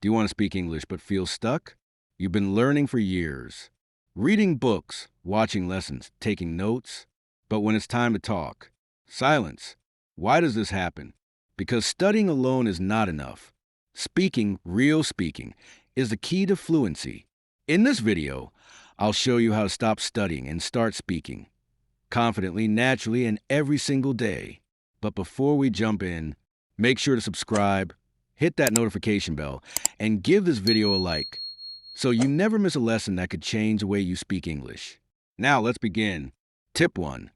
Do you want to speak English but feel stuck? You've been learning for years, reading books, watching lessons, taking notes, but when it's time to talk, silence. Why does this happen? Because studying alone is not enough. Speaking, real speaking, is the key to fluency. In this video, I'll show you how to stop studying and start speaking confidently, naturally, and every single day. But before we jump in, make sure to subscribe, hit that notification bell, and give this video a like so you never miss a lesson that could change the way you speak English. Now let's begin. Tip 1.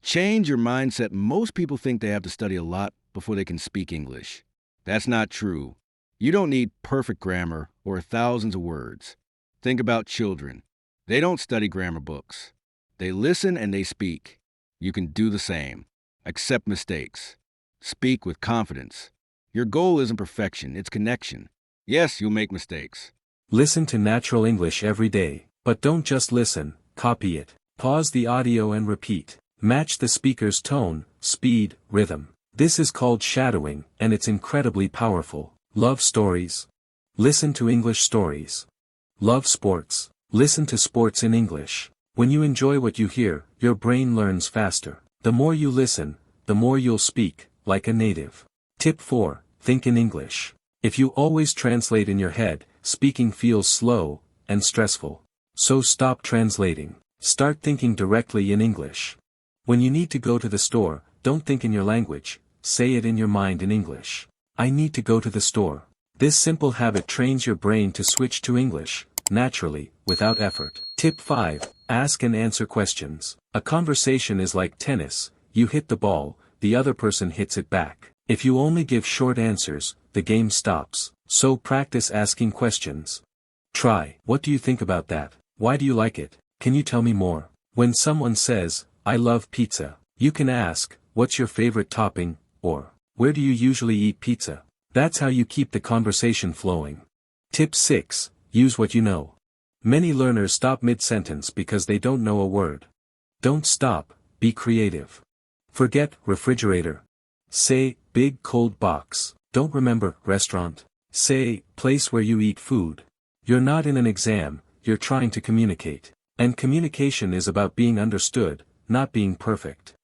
Change your mindset. Most people think they have to study a lot before they can speak English. That's not true. You don't need perfect grammar or thousands of words. Think about children. They don't study grammar books. They listen and they speak. You can do the same. Accept mistakes. Speak with confidence. Your goal isn't perfection, it's connection. Yes, you'll make mistakes. Listen to natural English every day, but don't just listen, copy it. Pause the audio and repeat. Match the speaker's tone, speed, rhythm. This is called shadowing, and it's incredibly powerful. Love stories? Listen to English stories. Love sports? Listen to sports in English. When you enjoy what you hear, your brain learns faster. The more you listen, the more you'll speak, like a native. Tip 4. Think in English. If you always translate in your head, speaking feels slow and stressful. So stop translating. Start thinking directly in English. When you need to go to the store, don't think in your language, say it in your mind in English. I need to go to the store. This simple habit trains your brain to switch to English, naturally, without effort. Tip 5. Ask and answer questions. A conversation is like tennis. You hit the ball, the other person hits it back. If you only give short answers, the game stops. So practice asking questions. Try. What do you think about that? Why do you like it? Can you tell me more? When someone says, I love pizza, you can ask, what's your favorite topping, or, where do you usually eat pizza? That's how you keep the conversation flowing. Tip 6. Use what you know. Many learners stop mid-sentence because they don't know a word. Don't stop, be creative. Forget refrigerator. Say, big cold box. Don't remember restaurant. Say, place where you eat food. You're not in an exam, you're trying to communicate. And communication is about being understood, not being perfect.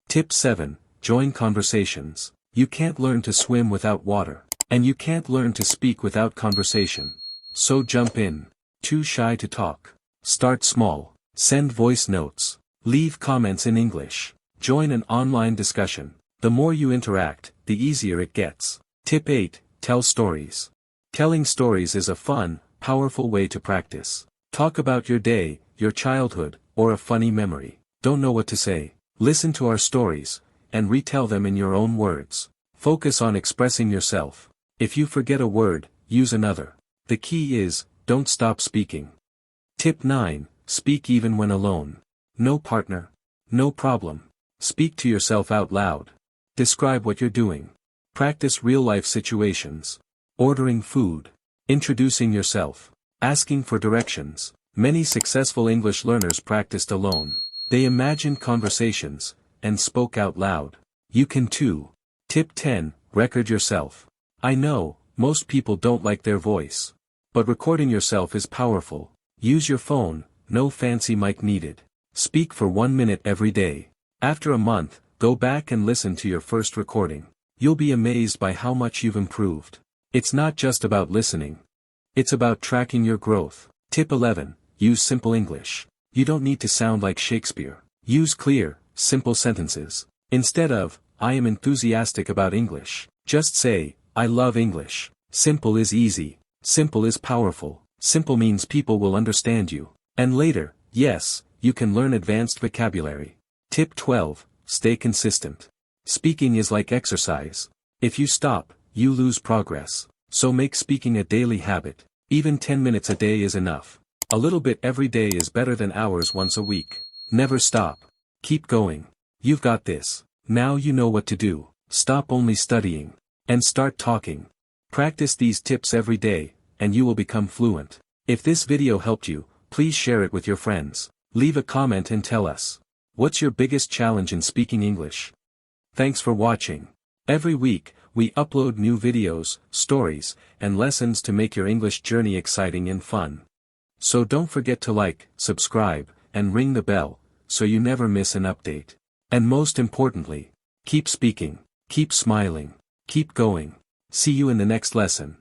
Tip 7. Join conversations. You can't learn to swim without water. And you can't learn to speak without conversation. So jump in. Too shy to talk? Start small. Send voice notes. Leave comments in English. Join an online discussion. The more you interact, the easier it gets. Tip 8. Tell stories. Telling stories is a fun, powerful way to practice. Talk about your day, your childhood, or a funny memory. Don't know what to say? Listen to our stories, and retell them in your own words. Focus on expressing yourself. If you forget a word, use another. The key is, don't stop speaking. Tip 9. Speak even when alone. No partner? No problem. Speak to yourself out loud. Describe what you're doing. Practice real-life situations. Ordering food. Introducing yourself. Asking for directions. Many successful English learners practiced alone. They imagined conversations, and spoke out loud. You can too. Tip 10. Record yourself. I know, most people don't like their voice. But recording yourself is powerful. Use your phone, no fancy mic needed. Speak for 1 minute every day. After a month, go back and listen to your first recording. You'll be amazed by how much you've improved. It's not just about listening. It's about tracking your growth. Tip 11. Use simple English. You don't need to sound like Shakespeare. Use clear, simple sentences. Instead of, I am enthusiastic about English, just say, I love English. Simple is easy. Simple is powerful. Simple means people will understand you. And later, yes, you can learn advanced vocabulary. Tip 12. Stay consistent. Speaking is like exercise. If you stop, you lose progress. So make speaking a daily habit. Even 10 minutes a day is enough. A little bit every day is better than hours once a week. Never stop. Keep going. You've got this. Now you know what to do. Stop only studying. And start talking. Practice these tips every day, and you will become fluent. If this video helped you, please share it with your friends. Leave a comment and tell us. What's your biggest challenge in speaking English? Thanks for watching. Every week, we upload new videos, stories, and lessons to make your English journey exciting and fun. So don't forget to like, subscribe, and ring the bell, so you never miss an update. And most importantly, keep speaking, keep smiling, keep going. See you in the next lesson.